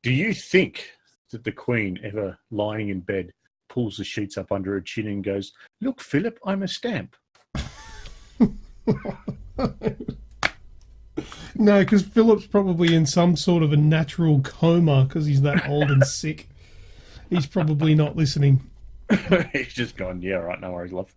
Do you think that the Queen, ever lying in bed, pulls the sheets up under her chin and goes, "Look, Philip, I'm a stamp"? No, because Philip's probably in some sort of a natural coma because he's that old and sick. He's probably not listening. He's just gone, yeah, right, no worries, love.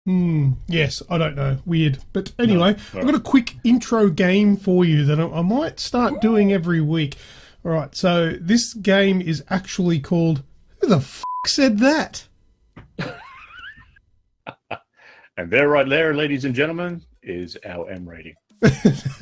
Yes, I don't know. Weird. But anyway, I've got a quick intro game for you that I might start doing every week. All right, so this game is actually called Who the F*** Said That? And there, right there, ladies and gentlemen, is our M rating. It's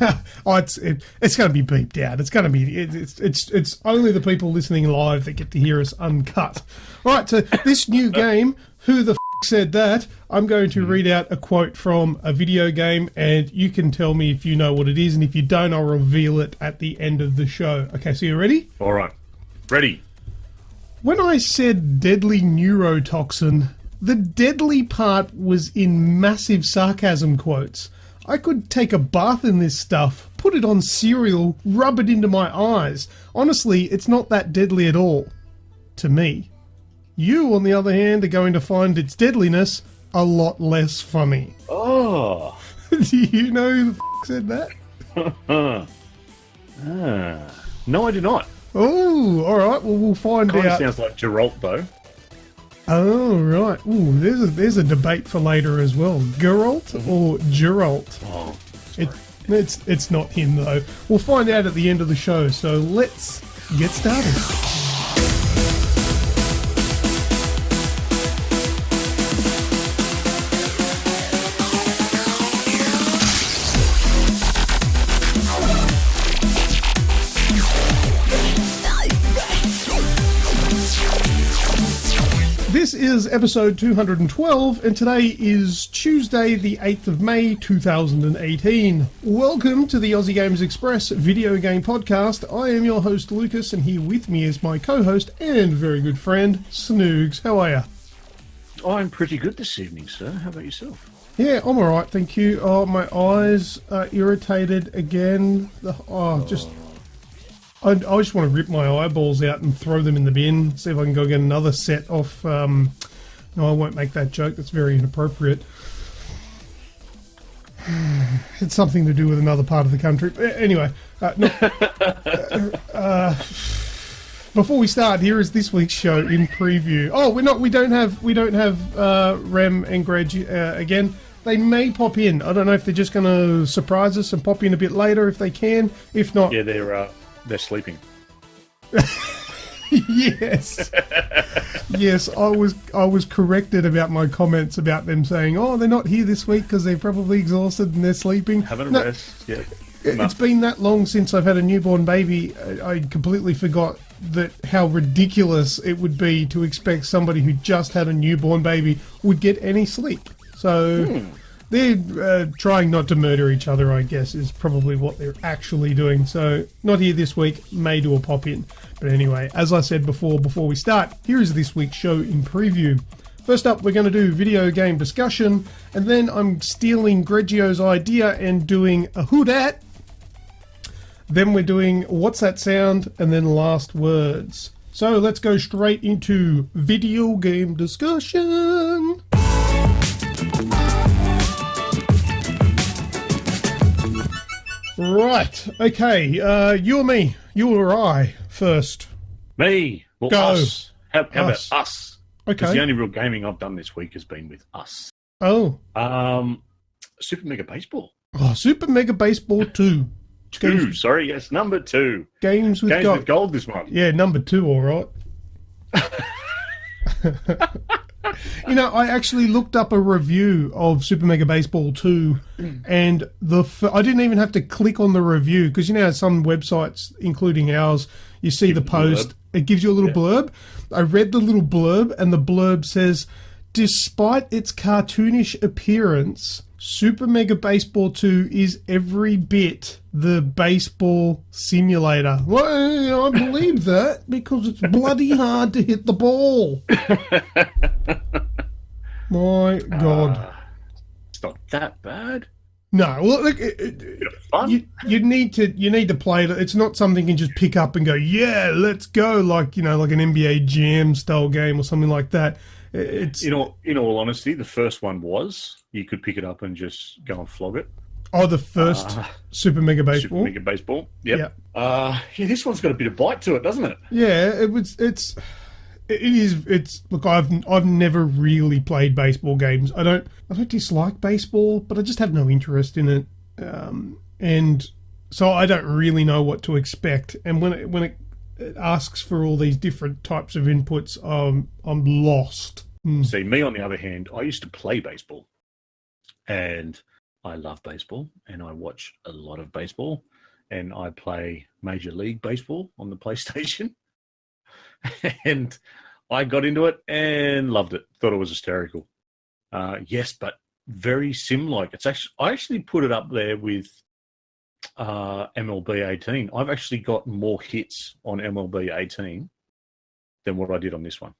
going to be beeped out. It's going to be it's only the people listening live that get to hear us uncut. All right, so this new game, Who the F*** Said That? I'm going to read out a quote from a video game, and you can tell me if you know what it is, and if you don't, I'll reveal it at the end of the show. Okay, so you ready? All right, ready. When I said deadly neurotoxin, the deadly part was in massive sarcasm quotes. I could take a bath in this stuff, put it on cereal, rub it into my eyes. Honestly, it's not that deadly at all. To me. You, on the other hand, are going to find its deadliness a lot less funny. Oh. Do you know who the f*** said that? No, I do not. Oh, alright, well, we'll find Kind out. of sounds like Geralt, though. Oh, right. Ooh, there's a debate for later as well. Geralt or Geralt? Oh, It's not him, though. We'll find out at the end of the show, so let's get started. This is episode 212, and today is Tuesday, the 8th of May, 2018. Welcome to the Aussie Games Express video game podcast. I am your host, Lucas, and here with me is my co-host and very good friend, Snoogs. How are you? I'm pretty good this evening, sir. How about yourself? Yeah, I'm alright, thank you. Oh, my eyes are irritated again. I just want to rip my eyeballs out and throw them in the bin, see if I can go get another set off. No, I won't make that joke. That's very inappropriate. It's something to do with another part of the country. Anyway, before we start, here is this week's show in preview. Oh, we don't have Rem and Grejio again. They may pop in. I don't know if they're just going to surprise us and pop in a bit later if they can. If not, Yeah, they're sleeping. Yes. Yes, I was corrected about my comments about them saying, "Oh, they're not here this week because they're probably exhausted and they're sleeping." Having a rest. Yeah. It's been that long since I've had a newborn baby. I completely forgot how ridiculous it would be to expect somebody who just had a newborn baby would get any sleep. So they're trying not to murder each other, I guess, is probably what they're actually doing. So, not here this week, may do a pop-in. But anyway, as I said before we start, here is this week's show in preview. First up, we're going to do video game discussion, and then I'm stealing Grejio's idea and doing a Who Dat. Then we're doing What's That Sound, and then Last Words. So, let's go straight into video game discussion. Right, okay, you or me? You or I first? Me. Well, Go. us. How about Us. us? Okay. Because the only real gaming I've done this week has been with us. Oh. Super Mega Baseball. Oh, Super Mega Baseball 2. Yes, number 2. Games with gold. With gold, this one. Yeah, number 2, all right. You know, I actually looked up a review of Super Mega Baseball 2, and I didn't even have to click on the review, because you know how some websites, including ours, you see the post, it gives you a little blurb. I read the little blurb, and the blurb says, despite its cartoonish appearance, Super Mega Baseball 2 is every bit the baseball simulator. Well, I believe that because it's bloody hard to hit the ball. My God. It's not that bad. No, well, look, Fun. you need to play it. It's not something you can just pick up and go, yeah, let's go, like like an NBA Jam style game or something like that. It's In all honesty, the first one was you could pick it up and just go and flog it. the first Super Mega Baseball. Super Mega Baseball. Yep. Yeah. This one's got a bit of bite to it, doesn't it? Yeah, it's look, I've never really played baseball games. I don't dislike baseball, but I just have no interest in it, and so I don't really know what to expect. And when it asks for all these different types of inputs, I'm lost. See, me on the other hand, I used to play baseball, and I love baseball, and I watch a lot of baseball, and I play Major League Baseball on the PlayStation. And I got into it and loved it. Thought it was hysterical. Yes, but very sim-like. I actually put it up there with MLB 18. I've actually got more hits on MLB 18 than what I did on this one.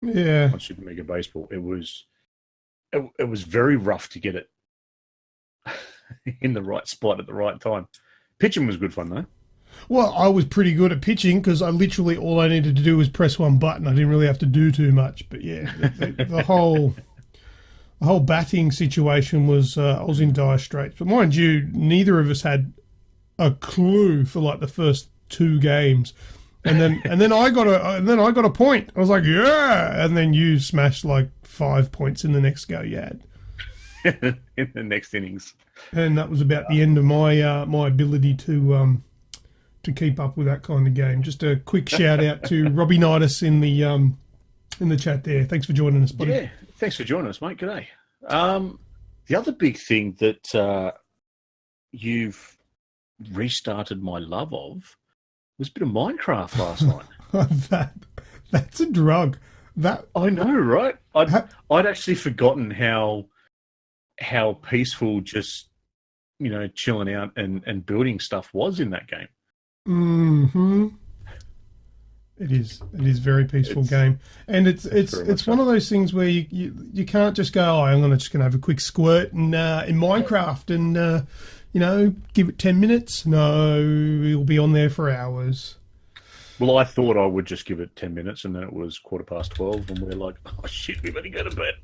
Yeah, on Super Mega Baseball. It was very rough to get it in the right spot at the right time. Pitching was good fun though. Well, I was pretty good at pitching because all I needed to do was press one button. I didn't really have to do too much. But yeah, the whole batting situation was I was in dire straits. But mind you, neither of us had a clue for like the first two games, and then I got a point. I was like, yeah, and then you smashed like 5 points in the next go you had. In the next innings, and that was about the end of my my ability to keep up with that kind of game. Just a quick shout out to Robbie Nitis in the chat there. Thanks for joining us, buddy. Yeah, thanks for joining us, mate. G'day. The other big thing that you've restarted my love of was a bit of Minecraft last night. That's a drug. That I know, right? I'd actually forgotten how peaceful just chilling out and building stuff was in that game. Mm-hmm. It is a very peaceful game, and it's one of those things where you can't just go, I'm just going to have a quick squirt in Minecraft and give it 10 minutes. No, it'll be on there for hours. Well, I thought I would just give it 10 minutes, and then it was 12:15, and we're like, oh shit, we better go to bed.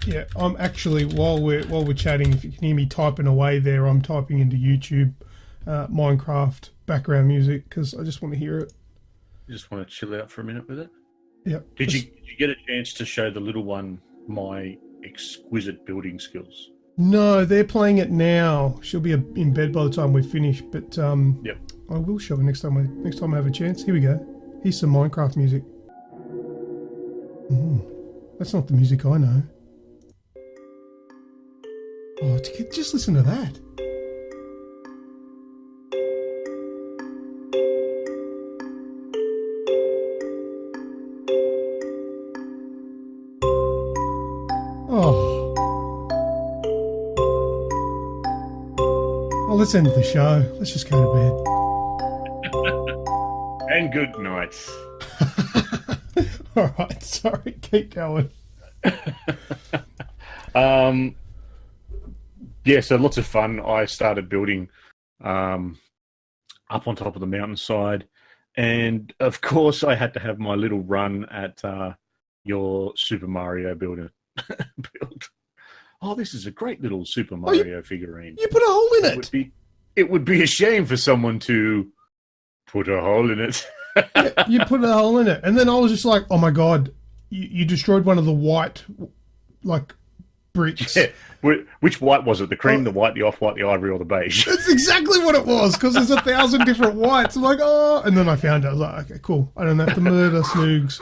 Yeah, I'm actually while we're chatting, if you can hear me typing away there, I'm typing into YouTube Minecraft background music because I just want to hear it. You just want to chill out for a minute with it? Yeah. Did you get a chance to show the little one my exquisite building skills? No, they're playing it now. She'll be in bed by the time we finish, but yep. I will show her next time I have a chance. Here we go. Here's some Minecraft music. That's not the music I know. Oh, just listen to that. Let's end the show. Let's just go to bed. And good night. All right, sorry. Keep going. Yeah, so lots of fun. I started building up on top of the mountainside. And, of course, I had to have my little run at your Super Mario build. Oh, this is a great little Super Mario figurine. You put a hole in it. It would be a shame for someone to put a hole in it. Yeah, you put a hole in it. And then I was just like, oh, my God, you destroyed one of the white, bricks. Yeah. Which white was it? The cream, the white, the off-white, the ivory, or the beige? That's exactly what it was, because there's 1,000 different whites. I'm like, oh. And then I found it. I was like, okay, cool. I don't have to murder Snoogs.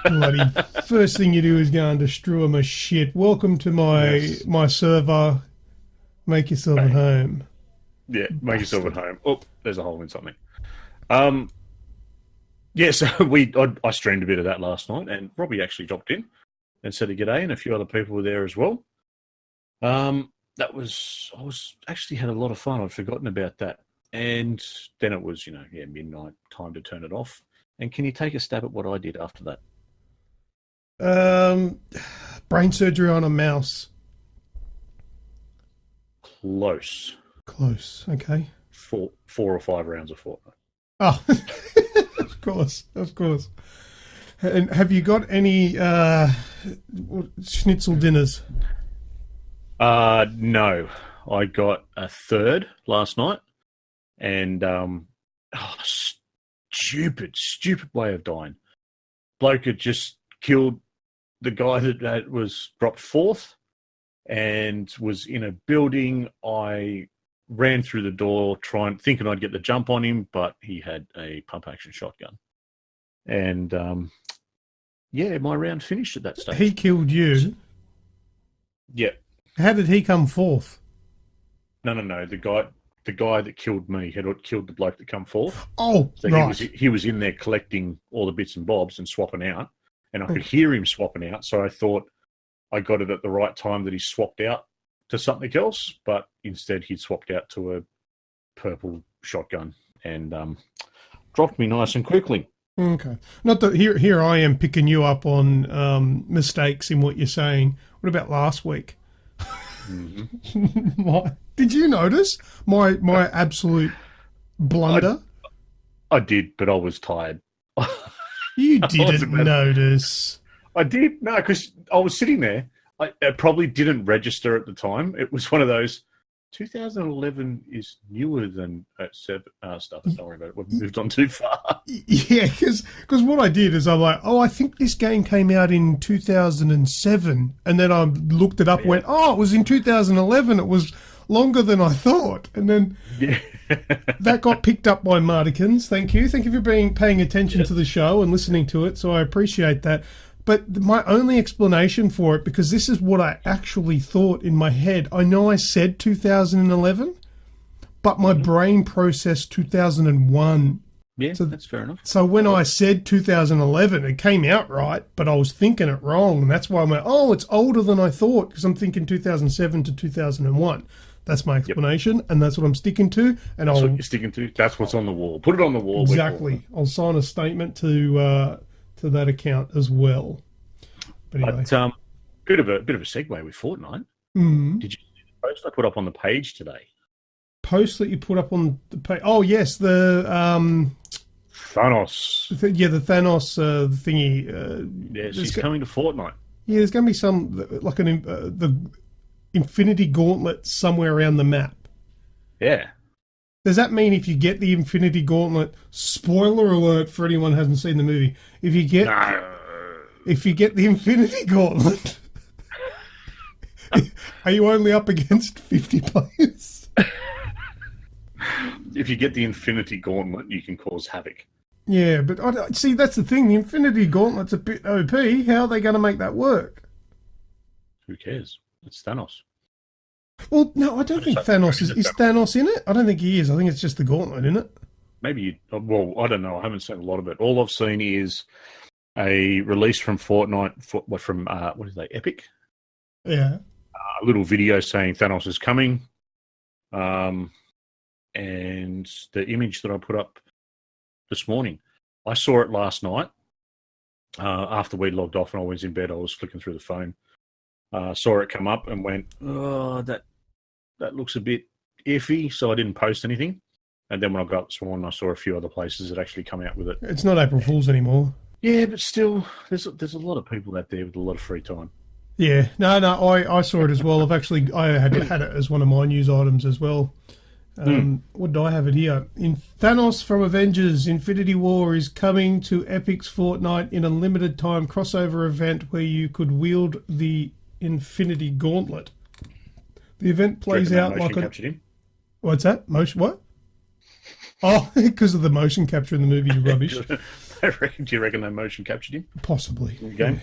Bloody first thing you do is go and destroy my shit. Welcome to my server. Make yourself at home. Yeah, make yourself at home. Oh, there's a hole in something. Yeah, so I streamed a bit of that last night, and Robbie actually dropped in and said a g'day, and a few other people were there as well. I actually had a lot of fun. I'd forgotten about that. And then it was, midnight, time to turn it off. And can you take a stab at what I did after that? Brain surgery on a mouse. close. Close. Okay. 4 or 5 rounds of Fortnite. Oh, of course, of course. And have you got any schnitzel dinners? No. I got a third last night, and stupid way of dying. Bloke had just killed the guy that was dropped fourth and was in a building. I ran through the door thinking I'd get the jump on him, but he had a pump-action shotgun. And, my round finished at that stage. He killed you? Yeah. How did he come fourth? No. The guy that killed me had killed the bloke that come fourth. Oh, so right. He was in there collecting all the bits and bobs and swapping out, and I could hear him swapping out, so I thought I got it at the right time that he swapped out to something else, but instead he'd swapped out to a purple shotgun and dropped me nice and quickly. Okay. Not that here I am picking you up on mistakes in what you're saying. What about last week? Mm-hmm. Did you notice my absolute blunder? I did, but I was tired. You didn't notice. I did. No, because I was sitting there. I probably didn't register at the time. It was one of those 2011 is newer than stuff. Don't worry about it. We've moved on too far. Yeah, because what I did is I'm like, I think this game came out in 2007. And then I looked it up and went, it was in 2011. It was longer than I thought. And then that got picked up by Martikins. Thank you. Thank you for paying attention to the show and listening to it. So I appreciate that. But my only explanation for it, because this is what I actually thought in my head. I know I said 2011, but my brain processed 2001. Yeah, so that's fair enough. So when I said 2011, it came out right, but I was thinking it wrong. And that's why I'm like, it's older than I thought, because I'm thinking 2007 to 2001. That's my explanation, and that's what I'm sticking to. And that's what you're sticking to? That's what's on the wall. Put it on the wall. Exactly. I'll sign a statement to that account as well. But anyway. Bit of a segue with Fortnite. Mm-hmm. Did you see the post I put up on the page today? Post that you put up on the page? Oh yes, the Thanos. The Thanos thingy. She's coming to Fortnite. Yeah, there's going to be some like the Infinity Gauntlet somewhere around the map. Yeah. Does that mean if you get the Infinity Gauntlet, spoiler alert for anyone who hasn't seen the movie, if you get the Infinity Gauntlet, are you only up against 50 players? If you get the Infinity Gauntlet, you can cause havoc. Yeah, but see, that's the thing. The Infinity Gauntlet's a bit OP. How are they going to make that work? Who cares? It's Thanos. Well, no, I don't think Thanos is Thanos in it? I don't think he is. I think it's just the Gauntlet, isn't it? Maybe I don't know. I haven't seen a lot of it. All I've seen is a release from Fortnite, what is that, Epic? Yeah. A little video saying Thanos is coming. And the image that I put up this morning, I saw it last night. After we logged off and I was in bed, I was flicking through the phone. Saw it come up and went, that looks a bit iffy, so I didn't post anything. And then when I got up this morning, I saw a few other places that actually come out with it. It's not April Fool's anymore. Yeah, but still, there's a lot of people out there with a lot of free time. Yeah, no, I saw it as well. I had it as one of my news items as well. What do I have it here? Thanos from Avengers Infinity War is coming to Epic's Fortnite in a limited time crossover event where you could wield the Infinity Gauntlet. The event plays out like a... What's that? Motion what? Oh, because of the motion capture in the movie, you rubbish. Do you reckon they motion captured him? Possibly. In the game?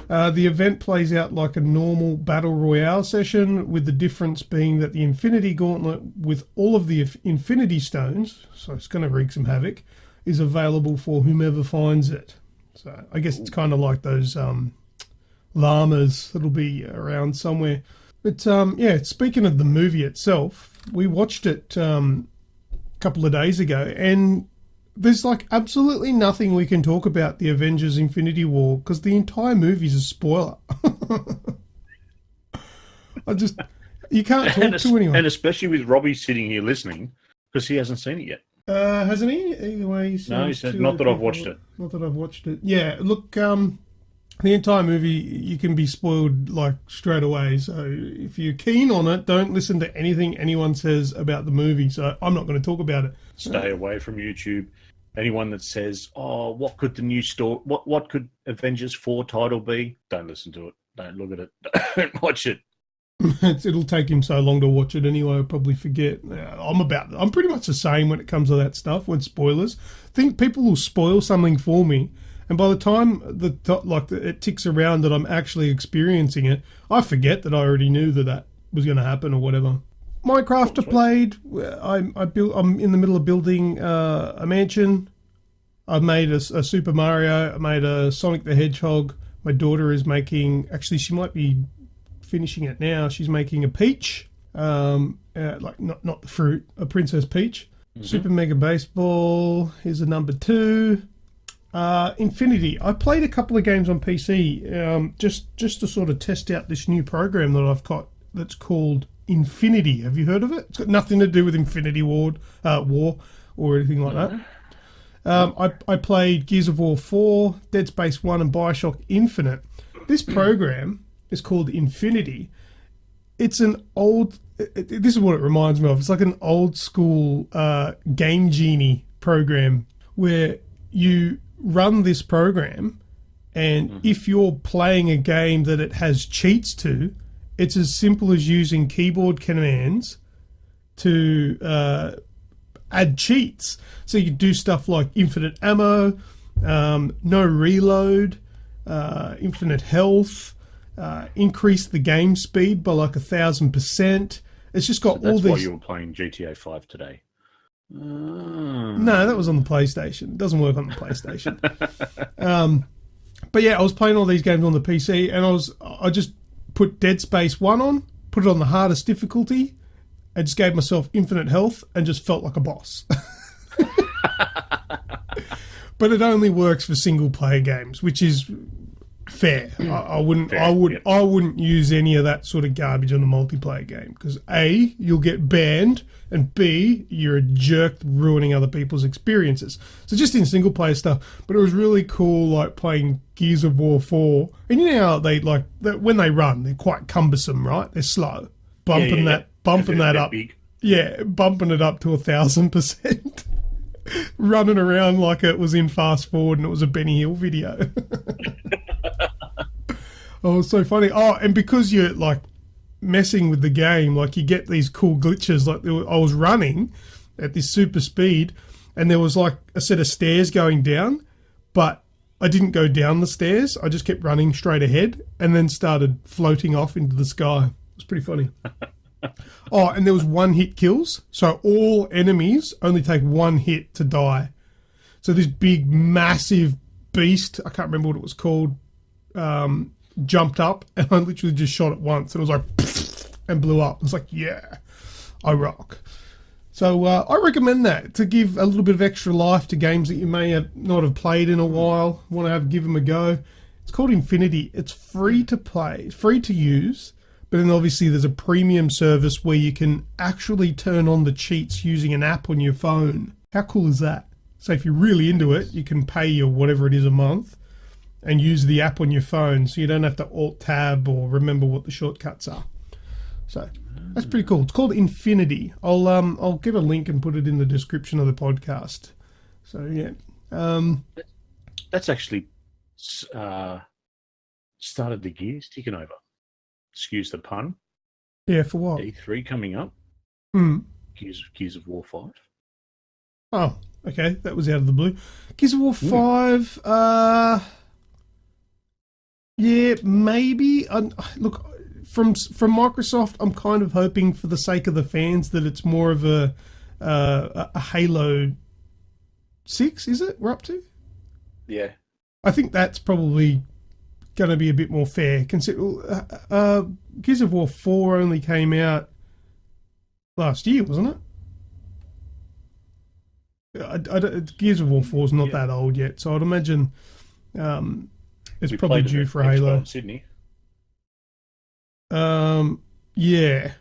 The event plays out like a normal Battle Royale session, with the difference being that the Infinity Gauntlet, with all of the Infinity Stones, so it's going to wreak some havoc, is available for whomever finds it. So I guess it's kind of like those llamas that'll be around somewhere. But speaking of the movie itself, we watched it a couple of days ago, and there's like absolutely nothing we can talk about the Avengers Infinity War because the entire movie is a spoiler. You can't talk to anyone. And especially with Robbie sitting here listening, because he hasn't seen it yet. Hasn't he? Either way, No, he said, not that I've watched it. Not that I've watched it. Yeah, look, the entire movie, you can be spoiled, like, straight away. So if you're keen on it, don't listen to anything anyone says about the movie. So I'm not going to talk about it. Stay away from YouTube. Anyone that says, oh, what could the new story, what could Avengers 4 title be? Don't listen to it. Don't look at it. Don't watch it. It'll take him so long to watch it anyway. I'll probably forget. I'm pretty much the same when it comes to that stuff. With spoilers, I think people will spoil something for me, and by the time it ticks around that I'm actually experiencing it, I forget that I already knew that was going to happen or whatever. Minecraft I played. I'm in the middle of building a mansion. I've made a Super Mario. I made a Sonic the Hedgehog. My daughter is making. Actually, she might be finishing it now. She's making a peach, like not the fruit, a Princess Peach. Mm-hmm. Super Mega Baseball is a number 2. Infinity. I played a couple of games on PC, just to sort of test out this new program that I've got that's called Infinity. Have you heard of it? It's got nothing to do with Infinity War or anything like that. I played Gears of War 4, Dead Space 1 and Bioshock Infinite. This program is called Infinity. It's an old... This is what it reminds me of. It's like an old school Game Genie program where you run this program, and if you're playing a game that it has cheats to, it's as simple as using keyboard commands to add cheats. So you do stuff like infinite ammo, no reload, infinite health, increase the game speed by like 1,000%. It's just got all these... That's why you were playing GTA 5 today. No, that was on the PlayStation. It doesn't work on the PlayStation. But yeah, I was playing all these games on the PC, and I just put Dead Space 1 on, put it on the hardest difficulty, and just gave myself infinite health and just felt like a boss. But it only works for single player games, which is fair. I wouldn't use any of that sort of garbage on a multiplayer game, because A, you'll get banned, and B, you're a jerk ruining other people's experiences. So just in single player stuff. But it was really cool, like playing Gears of War 4, and you know how they when they run, they're quite cumbersome, right? They're slow, bumping that up. Big. Yeah, bumping it up to 1,000%. Running around like it was in Fast Forward and it was a Benny Hill video. Oh, it was so funny. Oh, and because you're like messing with the game, like you get these cool glitches. Like I was running at this super speed, and there was like a set of stairs going down, but I didn't go down the stairs. I just kept running straight ahead and then started floating off into the sky. It was pretty funny. Oh, and there was one-hit kills. So all enemies only take one hit to die. So this big, massive beast, I can't remember what it was called, jumped up, and I literally just shot it once. And it was like, and blew up. I was like, yeah, I rock. So I recommend that, to give a little bit of extra life to games that you may not have played in a while, want to give them a go. It's called Infinity. It's free to play, it's free to use. But then obviously there's a premium service where you can actually turn on the cheats using an app on your phone. How cool is that? So if you're really into it, you can pay your whatever it is a month and use the app on your phone, so you don't have to Alt-Tab or remember what the shortcuts are. So that's pretty cool. It's called Infinity. I'll get a link and put it in the description of the podcast. So yeah. That's actually started the gears ticking over. Excuse the pun. Yeah, for what? E3 coming up. Mm. Gears of War 5. Oh, okay. That was out of the blue. Gears of War 5. Yeah, maybe. Look, from Microsoft, I'm kind of hoping, for the sake of the fans, that it's more of a Halo 6, is it? We're up to? Yeah. I think that's probably going to be a bit more fair. Consider Gears of War 4 only came out last year, wasn't it? Gears of War 4 is not that old yet, so I'd imagine it's probably due for Halo. Sydney. Yeah.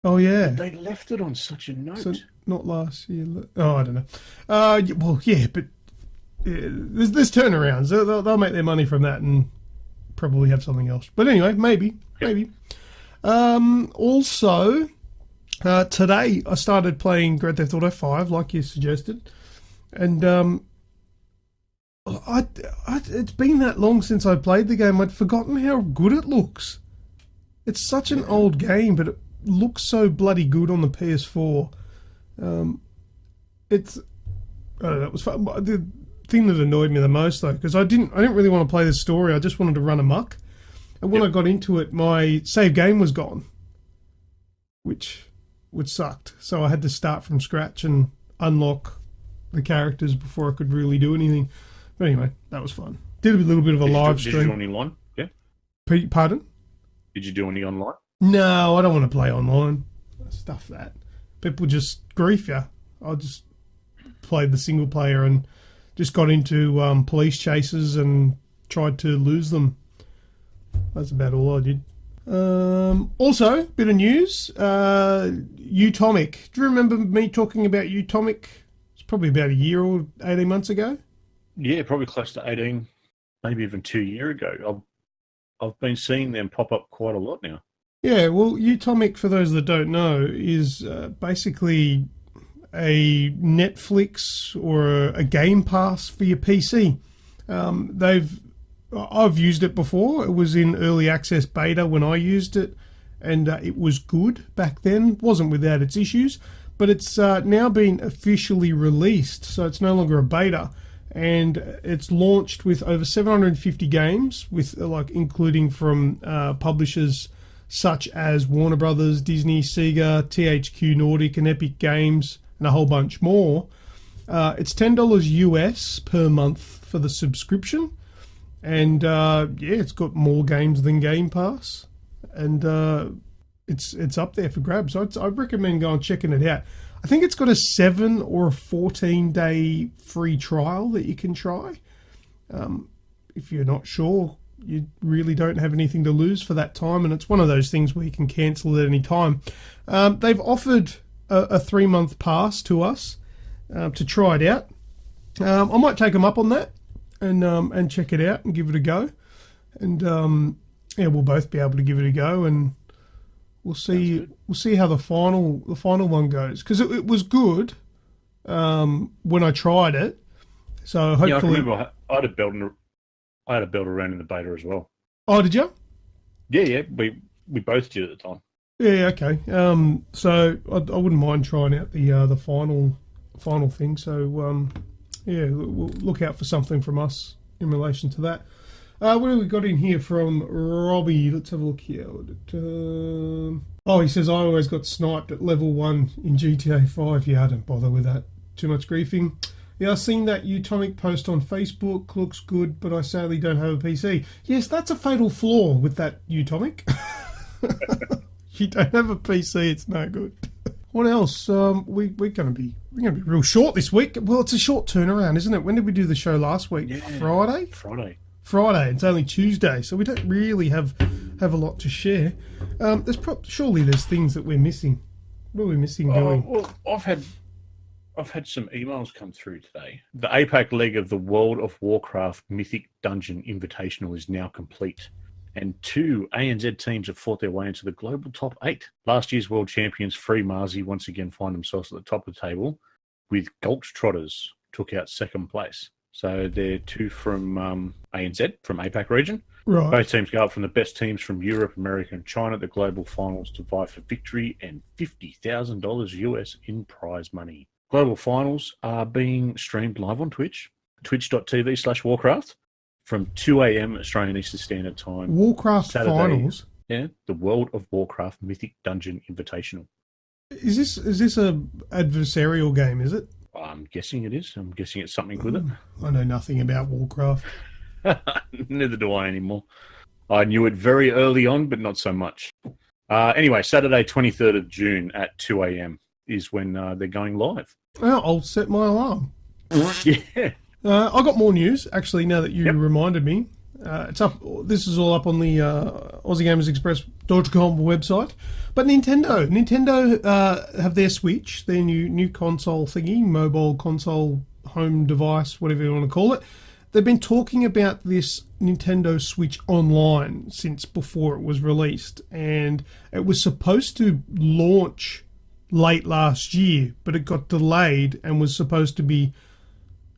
Oh yeah. They left it on such a note. So not last year. Oh, I don't know. Well, yeah, but there's turnarounds. They'll make their money from that and probably have something else. But anyway, maybe. Also, today I started playing Grand Theft Auto 5, like you suggested, and it's been that long since I played the game. I'd forgotten how good it looks. It's such an old game, but it looks so bloody good on the PS4. It's I don't know, it was fun. The thing that annoyed me the most though, because I didn't really want to play the story. I just wanted to run amok. And when I got into it, my save game was gone, which sucked. So I had to start from scratch and unlock the characters before I could really do anything. But anyway, that was fun. Did a little bit of a live stream. Did you do any online? Yeah. Pardon? Did you do any online? No, I don't want to play online. Stuff that. People just grief you. I just played the single player and just got into police chases and tried to lose them. That's about all I did. Also, bit of news. Utomic. Do you remember me talking about Utomic? It's probably about a year or 18 months ago. Yeah, probably close to 18, maybe even 2 years ago. I've been seeing them pop up quite a lot now. Yeah, well, Utomic, for those that don't know, is basically a Netflix or a Game Pass for your PC. I've used it before. It was in early access beta when I used it, and it was good back then. Wasn't without its issues, but it's now been officially released, so it's no longer a beta. And it's launched with over 750 games, with including from publishers such as Warner Brothers, Disney, Sega, THQ Nordic, and Epic Games, and a whole bunch more. It's $10 US per month for the subscription, and it's got more games than Game Pass, and it's up there for grabs. So I'd recommend going and checking it out. I think it's got a 7 or a 14-day free trial that you can try. If you're not sure, you really don't have anything to lose for that time, and it's one of those things where you can cancel at any time. They've offered a 3-month pass to us to try it out. I might take them up on that and check it out and give it a go. And we'll both be able to give it a go, and we'll see how the final one goes, because it was good when I tried it. So hopefully, yeah, I can remember I had a build around in the beta as well. Oh, did you? Yeah, we both did at the time. Yeah, okay. So I wouldn't mind trying out the final thing. So we'll look out for something from us in relation to that. What have we got in here from Robbie? Let's have a look here. He says, I always got sniped at level 1 in GTA 5. Yeah, I don't bother with that. Too much griefing. Yeah, I've seen that Utomic post on Facebook. Looks good, but I sadly don't have a PC. Yes, that's a fatal flaw with that Utomic. You don't have a PC, it's no good. What else? We're gonna be real short this week. Well, it's a short turnaround, isn't it? When did we do the show last week? Yeah, Friday. It's only Tuesday, so we don't really have a lot to share. Surely there's things that we're missing. What are we missing doing? Well, I've had some emails come through today. The APAC leg of the World of Warcraft Mythic Dungeon Invitational is now complete, and 2 ANZ teams have fought their way into the global top 8. Last year's world champions Free Marzi once again find themselves at the top of the table, with Gulch Trotters took out second place. So they're 2 from ANZ, from APAC region. Right. Both teams go up from the best teams from Europe, America, and China at the global finals to vie for victory and $50,000 US in prize money. Global finals are being streamed live on Twitch, twitch.tv/Warcraft, from 2 a.m. Australian Eastern Standard Time. Warcraft Saturday, finals? Yeah, the World of Warcraft Mythic Dungeon Invitational. Is this a adversarial game, is it? I'm guessing it is. I'm guessing it's something with it. I know nothing about Warcraft. Neither do I anymore. I knew it very early on, but not so much. Anyway, Saturday, 23rd of June at 2 a.m. is when they're going live. Well, I'll set my alarm. Yeah. I got more news, actually, now that you reminded me. It's up. This is all up on the AussieGamersExpress.com website. But Nintendo have their Switch, their new console thingy, mobile console, home device, whatever you want to call it. They've been talking about this Nintendo Switch Online since before it was released, and it was supposed to launch late last year, but it got delayed and was supposed to be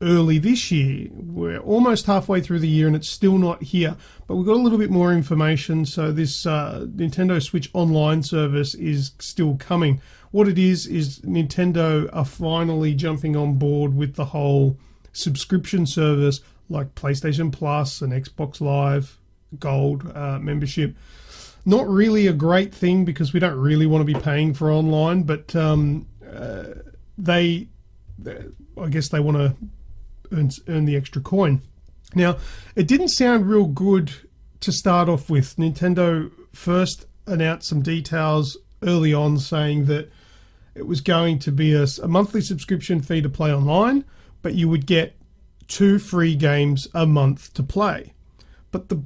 early this year. We're almost halfway through the year and it's still not here, but we've got a little bit more information. So this Nintendo Switch Online service is still coming. What it is Nintendo are finally jumping on board with the whole subscription service like PlayStation Plus and Xbox Live Gold membership. Not really a great thing because we don't really want to be paying for online, but I guess they want to earn the extra coin. Now, it didn't sound real good to start off with. Nintendo first announced some details early on saying that it was going to be a monthly subscription fee to play online, but you would get 2 free games a month to play. But the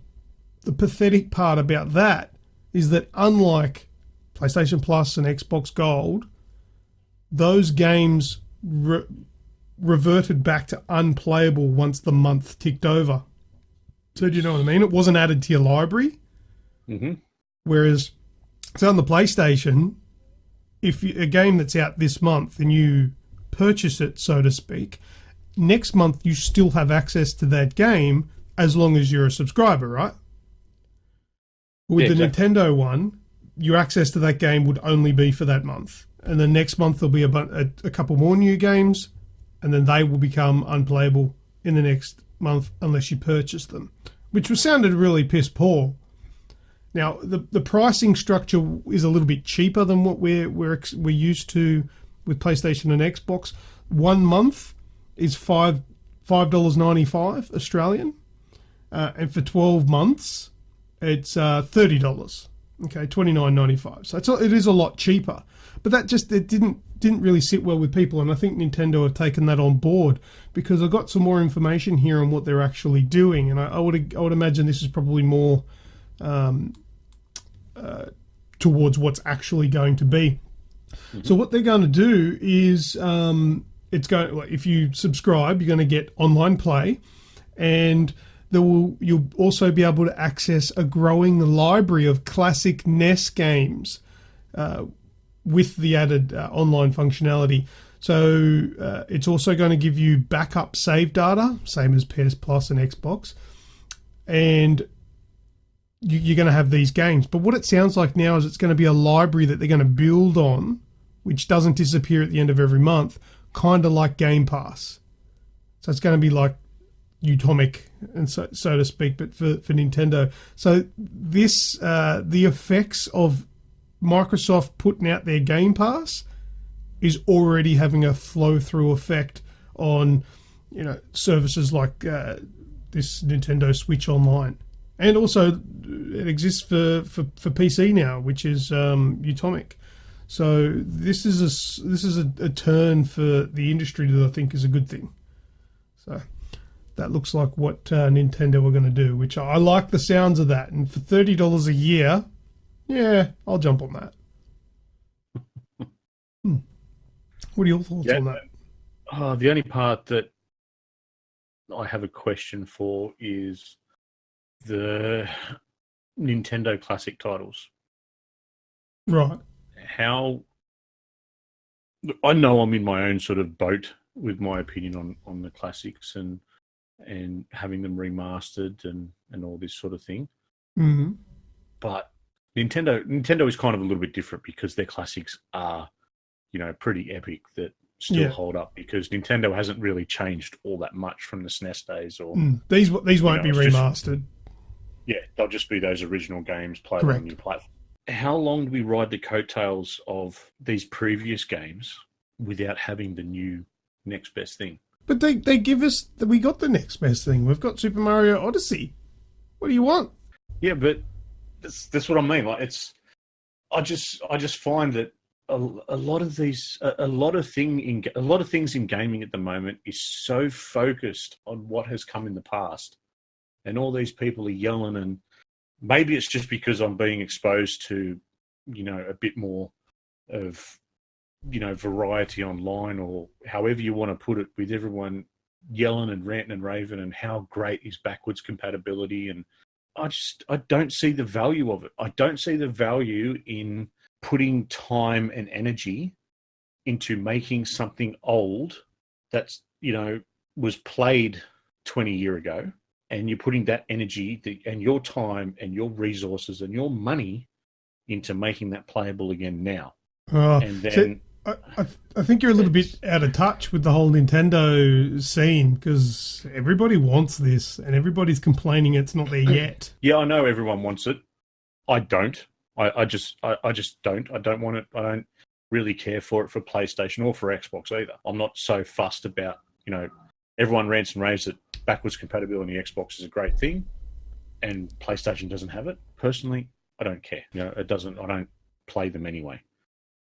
pathetic part about that is that unlike PlayStation Plus and Xbox Gold, those games reverted back to unplayable once the month ticked over. So do you know what I mean? It wasn't added to your library. Mm-hmm. Whereas, so on the PlayStation, if a game that's out this month and you purchase it, so to speak, next month you still have access to that game as long as you're a subscriber, right? With the Nintendo one, your access to that game would only be for that month. And then next month there'll be a couple more new games, and then they will become unplayable in the next month unless you purchase them, which sounded really piss poor. Now, the pricing structure is a little bit cheaper than what we're used to with PlayStation and Xbox. 1 month is $5.95 Australian, and for 12 months it's $30. Okay, $29.95. So it is a lot cheaper, but that it didn't really sit well with people, and I think Nintendo have taken that on board because I've got some more information here on what they're actually doing, and I would imagine this is probably more towards what's actually going to be. Mm-hmm. So what they're going to do is if you subscribe, you're going to get online play, and you'll also be able to access a growing library of classic NES games with the added online functionality. So it's also going to give you backup save data, same as PS Plus and Xbox, and you're going to have these games. But what it sounds like now is it's going to be a library that they're going to build on, which doesn't disappear at the end of every month, kind of like Game Pass. So it's going to be like Utomic, and so to speak, but for Nintendo. So this the effects of Microsoft putting out their Game Pass is already having a flow-through effect on services like this Nintendo Switch Online, and also it exists for PC now, which is Utomic. So this is a turn for the industry that I think is a good thing. So that looks like what Nintendo are going to do, which I like the sounds of that. And for $30 a year, yeah, I'll jump on that. What are your thoughts on that? The only part that I have a question for is the Nintendo classic titles. Right. I know I'm in my own sort of boat with my opinion on the classics and having them remastered and all this sort of thing. Mm-hmm. But Nintendo is kind of a little bit different because their classics are, pretty epic that still hold up, because Nintendo hasn't really changed all that much from the SNES days. Or these won't be remastered. They'll just be those original games played on a new platform. How long do we ride the coattails of these previous games without having the new next best thing? But they give us we got the next best thing. We've got Super Mario Odyssey. What do you want? Yeah, but that's what I mean. Like I just find that a lot of things in gaming at the moment is so focused on what has come in the past and all these people are yelling, and maybe it's just because I'm being exposed to, a bit more of, variety online, or however you want to put it, with everyone yelling and ranting and raving and how great is backwards compatibility. And I don't see the value of it. I don't see the value in putting time and energy into making something old that's, was played 20 years ago, and you're putting that energy and your time and your resources and your money into making that playable again now. And then I think you're a little bit out of touch with the whole Nintendo scene, because everybody wants this and everybody's complaining it's not there yet. Yeah, I know everyone wants it. I don't. I just don't. I don't want it. I don't really care for it for PlayStation or for Xbox either. I'm not so fussed about, everyone rants and raves that backwards compatibility on the Xbox is a great thing and PlayStation doesn't have it. Personally, I don't care. I don't play them anyway.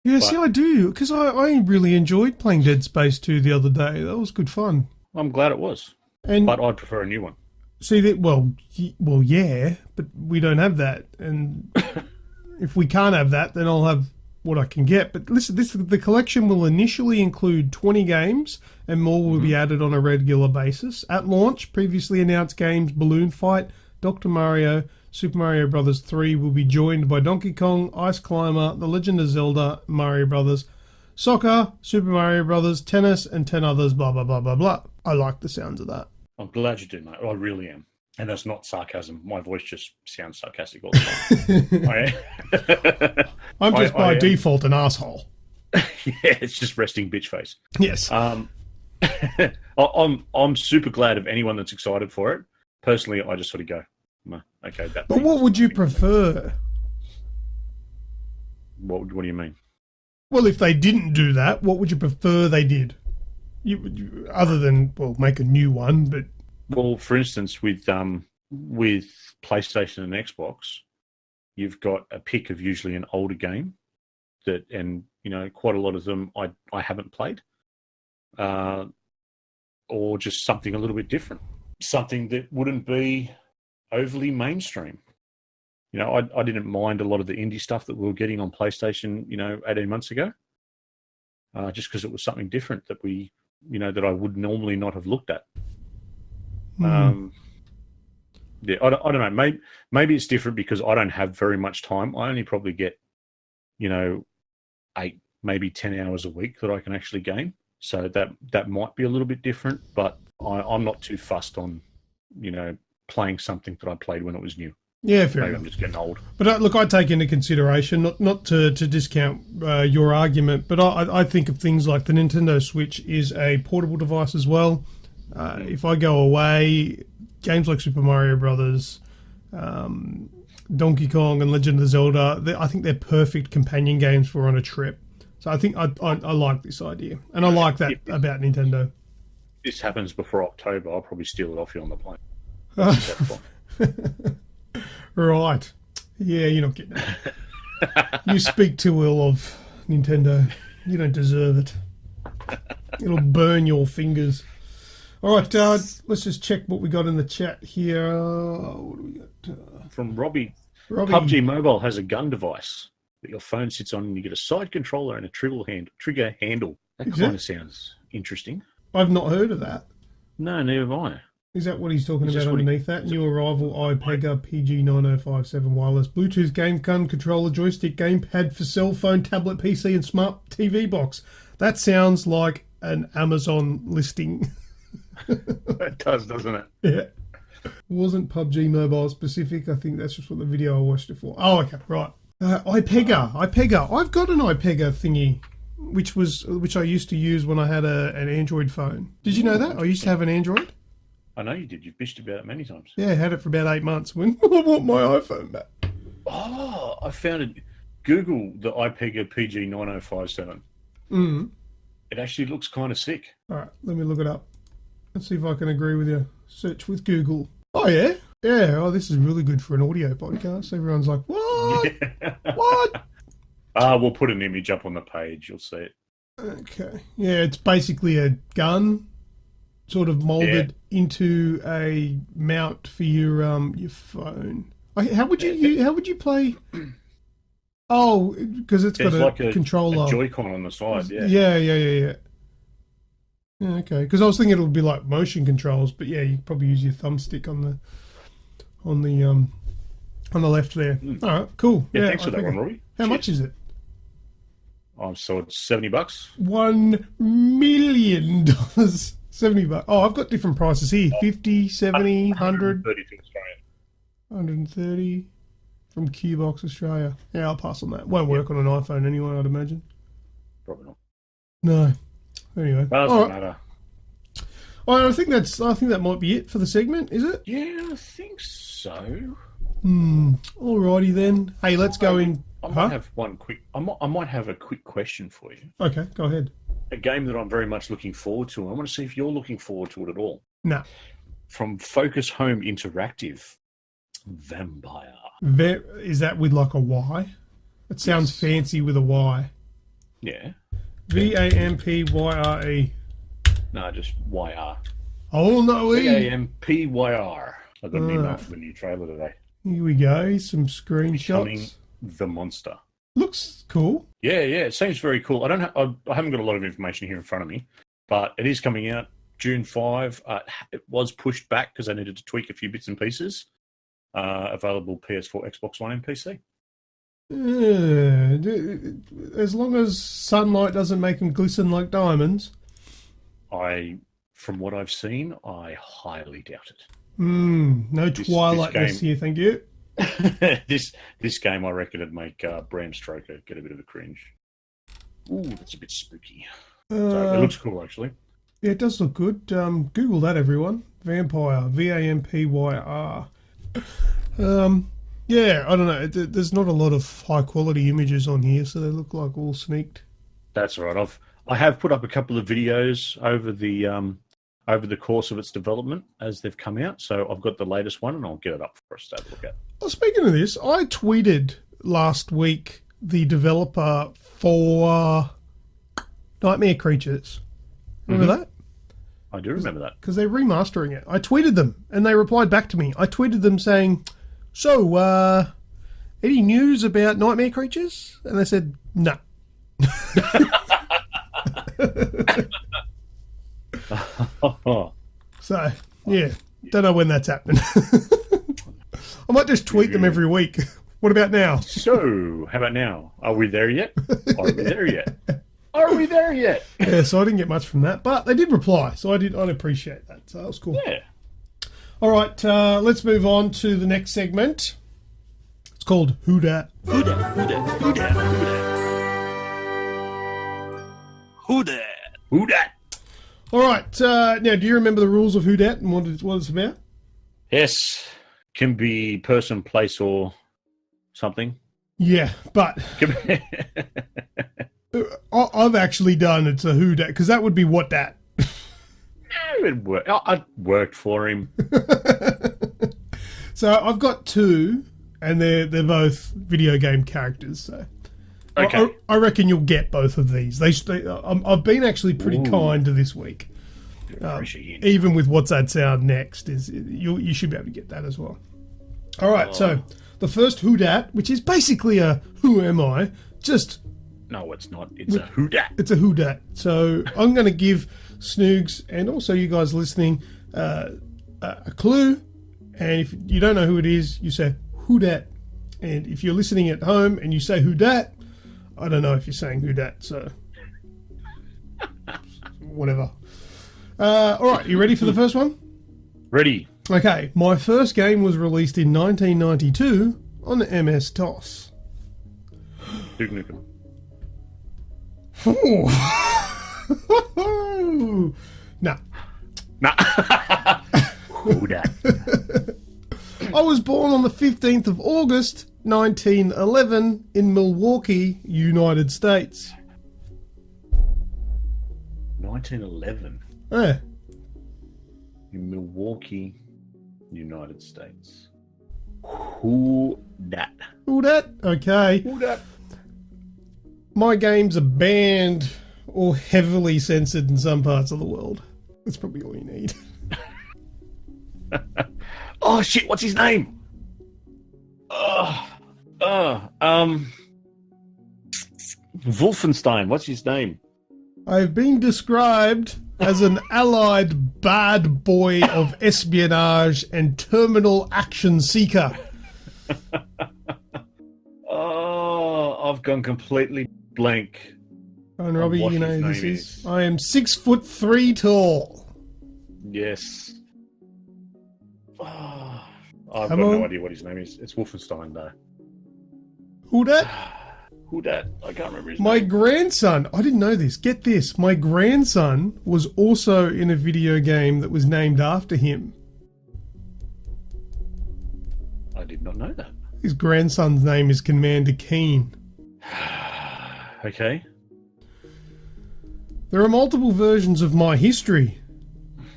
Yeah, see, I do, because I really enjoyed playing Dead Space 2 the other day. That was good fun. I'm glad it was, but I'd prefer a new one. See, yeah, but we don't have that, and if we can't have that, then I'll have what I can get. But listen, the collection will initially include 20 games, and more will be added on a regular basis. At launch, previously announced games Balloon Fight, Dr. Mario, Super Mario Bros. 3 will be joined by Donkey Kong, Ice Climber, The Legend of Zelda, Mario Bros., Soccer, Super Mario Bros., Tennis, and 10 others, blah, blah, blah, blah, blah. I like the sounds of that. I'm glad you do, mate. I really am. And that's not sarcasm. My voice just sounds sarcastic all the time. I'm just by default an asshole. Yeah, it's just resting bitch face. Yes. I'm super glad of anyone that's excited for it. Personally, I just sort of go, okay. But what would you prefer? What do you mean? Well, if they didn't do that, what would you prefer they did? Other than, make a new one, but... Well, for instance, with PlayStation and Xbox, you've got a pick of usually an older game and quite a lot of them I haven't played, or just something a little bit different, something that wouldn't be overly mainstream. I didn't mind a lot of the indie stuff that we were getting on PlayStation, 18 months ago, just because it was something different that that I would normally not have looked at. Yeah, I don't know. Maybe it's different because I don't have very much time. I only probably get, 8, maybe 10 hours a week that I can actually game. So that might be a little bit different, but I'm not too fussed on, playing something that I played when it was new. Yeah, fair enough. I'm just getting old. But look, I take into consideration, not to discount your argument, but I think of things like the Nintendo Switch is a portable device as well. If I go away, games like Super Mario Brothers, Donkey Kong and Legend of Zelda, I think they're perfect companion games for on a trip. So I think I like this idea. And I like that about Nintendo. If this happens before October, I'll probably steal it off you on the plane. Right. Yeah, you're not getting it. You speak too ill of Nintendo. You don't deserve it. It'll burn your fingers. All right, let's just check what we got in the chat here. What do we got? From Robbie. PUBG Mobile has a gun device that your phone sits on, and you get a side controller and a trigger handle. That kind of sounds interesting. I've not heard of that. No, neither have I. Is that what he's talking about underneath that? New arrival iPega PG9057 wireless Bluetooth game gun controller joystick gamepad for cell phone, tablet, PC and smart TV box. That sounds like an Amazon listing. It does, doesn't it? Yeah. It wasn't PUBG Mobile specific. I think that's just what the video I watched it for. Oh, okay, right. iPega. I've got an iPega thingy, which I used to use when I had an Android phone. Did you know that? I used to have an Android. I know you did. You've bitched about it many times. Yeah, I had it for about 8 months when I want my iPhone back. Oh, I found it. Google the iPega PG9057. It actually looks kind of sick. All right, let me look it up. Let's see if I can agree with you. Search with Google. Oh, yeah? Yeah, this is really good for an audio podcast. Everyone's like, what? Yeah. What? We'll put an image up on the page. You'll see it. Okay. Yeah, it's basically a gun sort of molded into a mount for your phone. How would you play? Oh, because it's got like a controller, a Joy-Con on the side. Yeah, okay, because I was thinking it would be like motion controls, but yeah, you probably use your thumbstick on the left there. All right, cool. Yeah, thanks for that one, Robbie. How much is it? So it's $70. $1 million. $70. Oh, I've got different prices here. 50, 70, 100. 130 to Australia. 130 from Qbox Australia. Yeah, I'll pass on that. Won't work on an iPhone anyway, I'd imagine. Probably not. No. Anyway. Doesn't matter. I think that might be it for the segment, is it? Yeah, I think so. Alrighty then. Hey, let's go in. I might have one quick. I might have a quick question for you. Okay, go ahead. A game that I'm very much looking forward to. I want to see if you're looking forward to it at all. No. From Focus Home Interactive, Vampire. Is that with like a Y? It sounds fancy with a Y. Yeah. Vampyre. No, just YR. Oh no, Vampyr. I got an email for the new trailer today. Here we go. Some screenshots. Becoming the monster. Looks cool. Yeah. It seems very cool. I haven't got a lot of information here in front of me, but it is coming out June 5. It was pushed back because I needed to tweak a few bits and pieces. Available PS4, Xbox One, and PC. As long as sunlight doesn't make them glisten like diamonds. From what I've seen, I highly doubt it. No Twilight-ness here, thank you. This game, I reckon, would make Bram Stoker get a bit of a cringe. Ooh, that's a bit spooky. So it looks cool, actually. Yeah, it does look good. Google that, everyone. Vampire, Vampyr. Yeah, I don't know. There's not a lot of high-quality images on here, so they look like all sneaked. That's right. I have put up a couple of videos over the course of its development as they've come out. So I've got the latest one, and I'll get it up for us to have a look at. Well, speaking of this, I tweeted last week the developer for Nightmare Creatures. Remember that? I do remember that. Because they're remastering it. I tweeted them, and they replied back to me. I tweeted them saying, so, any news about Nightmare Creatures? And they said, no. So, yeah, don't know when that's happening. I might just tweet them every week. What about now? So, how about now? Are we there yet? Are we there yet? Are we there yet? Yeah, so I didn't get much from that, but they did reply, so I'd appreciate that. So that was cool. Yeah. All right, let's move on to the next segment. It's called Who Dat? Who Dat? Who Dat? Who Dat? Who Dat? Who Dat? Who Dat? All right, now do you remember the rules of Who Dat and what it's about? Yes. Can be person, place, or something. Yeah, but I've actually done it's a Who Dat, because that would be What Dat. I worked for him. So I've got two, and they're both video game characters. So okay, I reckon you'll get both of these. I've been actually pretty kind to this week. Even with What's That Sound next, you should be able to get that as well. All right, so the first Who Dat, which is basically a Who Am I? No, it's not. It's a Who Dat. It's a Who Dat. So I'm going to give Snoogs and also you guys listening a clue, and if you don't know who it is, you say Who Dat. And if you're listening at home and you say Who Dat, I don't know if you're saying Who Dat, so whatever. All right, you ready for the first one? Ready. Okay, my first game was released in 1992 on the MS-DOS. Duke Nukem. Nah. Who Dat? I was born on the 15th of August, 1911 in Milwaukee, United States. 1911? Yeah. In Milwaukee, United States. Who Dat? Who Dat? Okay. Who Dat? My games are banned or heavily censored in some parts of the world. That's probably all you need. Oh shit! What's his name? Wolfenstein. What's his name? I've been described as an allied bad boy of espionage and terminal action seeker. Oh, I've gone completely blank. And Robbie, you know who this is. I am 6'3" tall. Yes. Oh, I've got no idea what his name is. It's Wolfenstein, though. Who that? Who that? I can't remember his My name. grandson, I didn't know this. Get this. My grandson was also in a video game that was named after him. I did not know that. His grandson's name is Commander Keen. Okay. There are multiple versions of my history.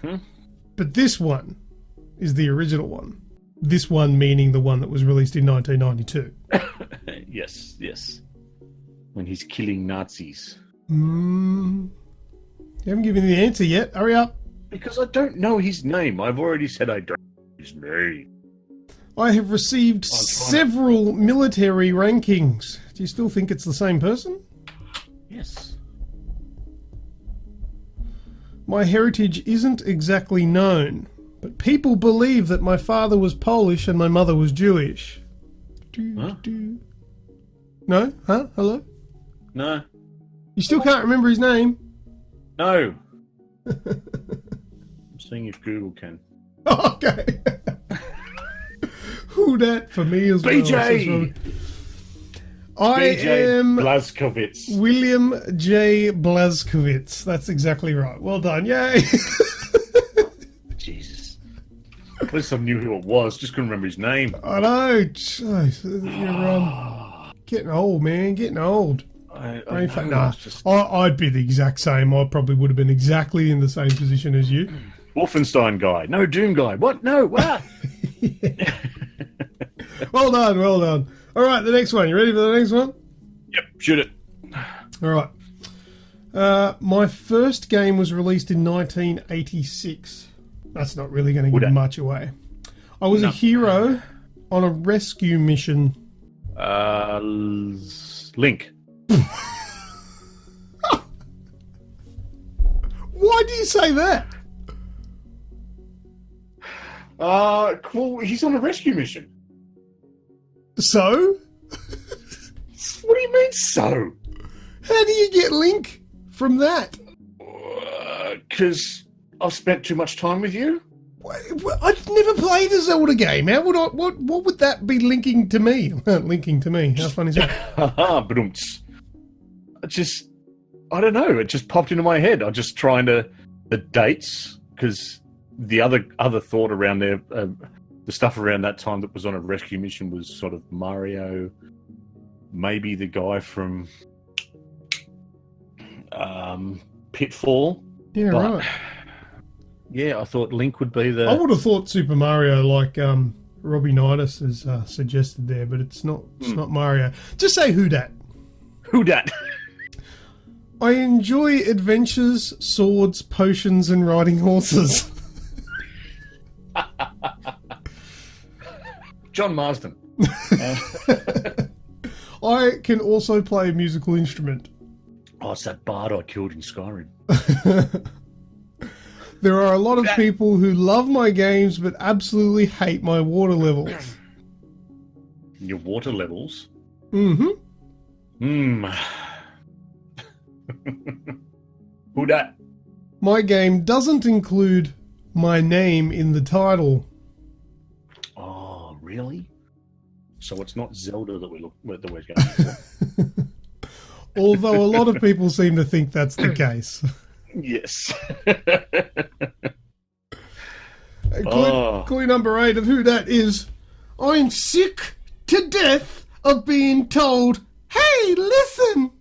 Mm-hmm. But this one is the original one. This one meaning the one that was released in 1992. Yes. When he's killing Nazis. You haven't given me the answer yet. Hurry up. Because I don't know his name. I've already said I don't know his name. I have received several military rankings. Do you still think it's the same person? Yes. My heritage isn't exactly known, but people believe that my father was Polish and my mother was Jewish. Huh? No? Huh? Hello? No. You still can't remember his name? No. I'm seeing if Google can. Okay. Who that for me as BJ! Well. I am Blazkowicz. William J. Blazkowicz. That's exactly right. Well done. Yay. Jesus. At least I knew who it was. Just couldn't remember his name. I know. Jeez, you're getting old, man. Getting old. I'd be the exact same. I probably would have been exactly in the same position as you. Wolfenstein guy. No, Doom guy. What? No. What? Well done. All right, the next one. You ready for the next one? Yep, shoot it. All right. My first game was released in 1986. That's not really going to give much away. I was a hero on a rescue mission. Link. Why do you say that? Cool. He's on a rescue mission. So? What do you mean, so? How do you get Link from that? Because I've spent too much time with you. I've never played a Zelda game. How would I? What would that be linking to me? Linking to me. How funny is that? Haha, badumts. I don't know. It just popped into my head. I'm just trying to the dates because the other thought around there, the stuff around that time that was on a rescue mission was sort of Mario, maybe the guy from Pitfall. Yeah, right. Yeah, I thought Link would be the... I would have thought Super Mario, like Robbie Nidus has suggested there, but it's not. It's not Mario. Just say who dat. Who dat? I enjoy adventures, swords, potions, and riding horses. John Marsden. I can also play a musical instrument. Oh, it's that bard I killed in Skyrim. There are a lot of people who love my games but absolutely hate my water levels. Your water levels? Mm-hmm. Who dat? My game doesn't include my name in the title. Oh, really? So it's not Zelda that we're going for? Although a lot of people seem to think that's the case. Yes. Clue number 8 of who that is. I'm sick to death of being told, hey, listen.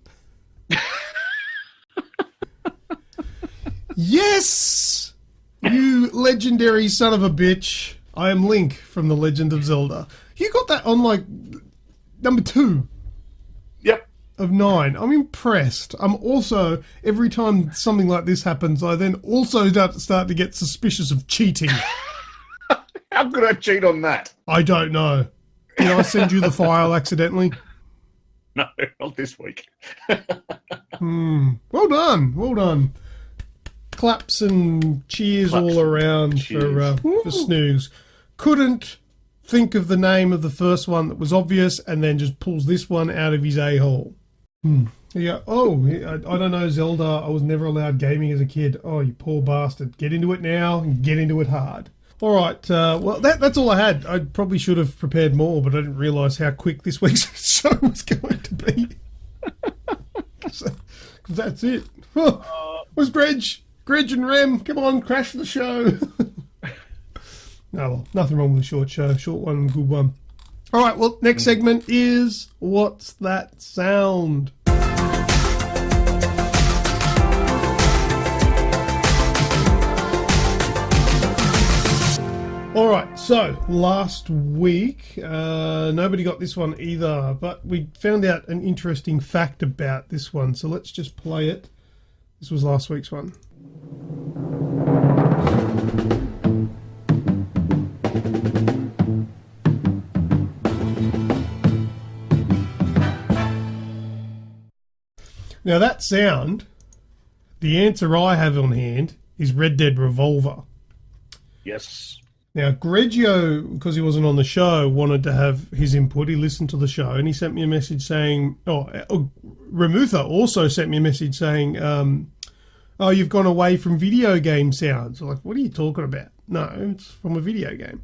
Yes, you legendary son of a bitch. I am Link from The Legend of Zelda. You got that on, like, number 2. Yep. of 9. I'm impressed. I'm also, every time something like this happens, I then also start to get suspicious of cheating. How could I cheat on that? I don't know. Did I send you the file accidentally? No, not this week. Well done. Well done. Claps and cheers all around for Snoogs. Couldn't think of the name of the first one that was obvious and then just pulls this one out of his a-hole. Yeah. Oh, I don't know, Zelda. I was never allowed gaming as a kid. Oh, you poor bastard. Get into it now and get into it hard. All right. Well, that's all I had. I probably should have prepared more, but I didn't realise how quick this week's show was going to be. So, that's it. Oh, where's Greg? Greg and Rem, come on, crash the show. No, well, nothing wrong with a short show. Short one, good one. All right, well, next segment is What's That Sound? All right, so last week, nobody got this one either, but we found out an interesting fact about this one, so let's just play it. This was last week's one. Now that sound, the answer I have on hand is Red Dead Revolver. Yes. Now Grejio, because he wasn't on the show, wanted to have his input. He listened to the show and he sent me a message saying, Remutha also sent me a message saying, oh, you've gone away from video game sounds. I'm like, what are you talking about? No, it's from a video game.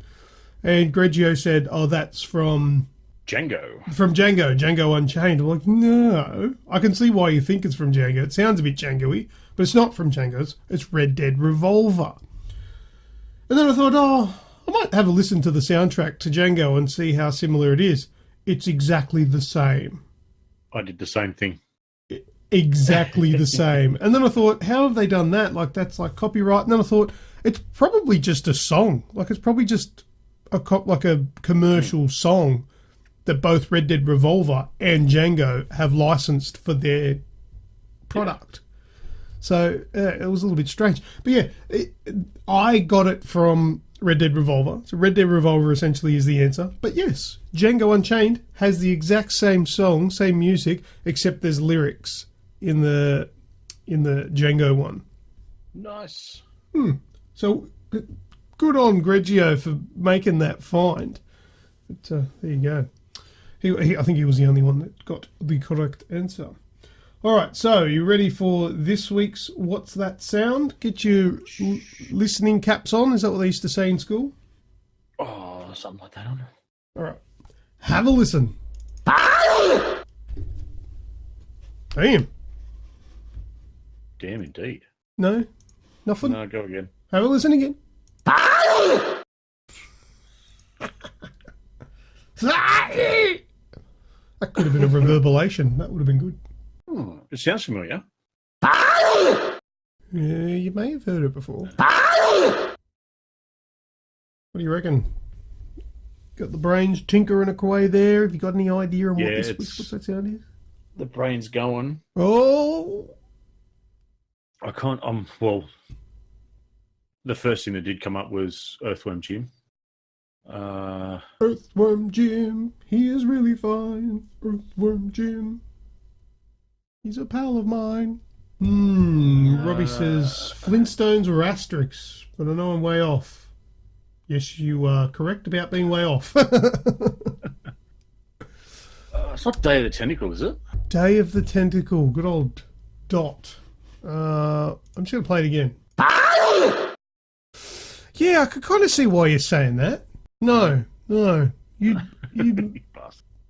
And Grejio said, oh, that's from Django. From Django Unchained. I'm like, no. I can see why you think it's from Django. It sounds a bit Django-y, but it's not from Django. It's Red Dead Revolver. And then I thought, I might have a listen to the soundtrack to Django and see how similar it is. It's exactly the same. I did the same thing. Exactly the same. And then I thought, how have they done that? Like, that's like copyright. And then I thought, it's probably just a song. Like, it's probably just a commercial song that both Red Dead Revolver and Django have licensed for their product. So it was a little bit strange. But yeah, I got it from Red Dead Revolver. So Red Dead Revolver essentially is the answer. But yes, Django Unchained has the exact same song, same music, except there's lyrics in the Django one. Nice. So good on Grejio for making that find. But there you go. I think he was the only one that got the correct answer. All right, so you ready for this week's What's That Sound? Get your listening caps on. Is that what they used to say in school? Oh, something like that. All right. Have a listen. Damn. Damn indeed. No? Nothing? No, go again. Have a listen again. That could have been a reverberation. That would have been good. It sounds familiar. Yeah, you may have heard it before. What do you reckon? Got the brains tinkering away there? Have you got any idea on what's that sound is? The brain's going. Oh! I can't... well, the first thing that did come up was Earthworm Jim. Earthworm Jim, he is really fine. Earthworm Jim, he's a pal of mine. Robbie says Flintstones or Asterix, but I know I'm way off. Yes, you are correct about being way off. It's not Day of the Tentacle, is it? Day of the Tentacle, good old Dot. I'm just going to play it again. Yeah, I could kind of see why you're saying that. No. You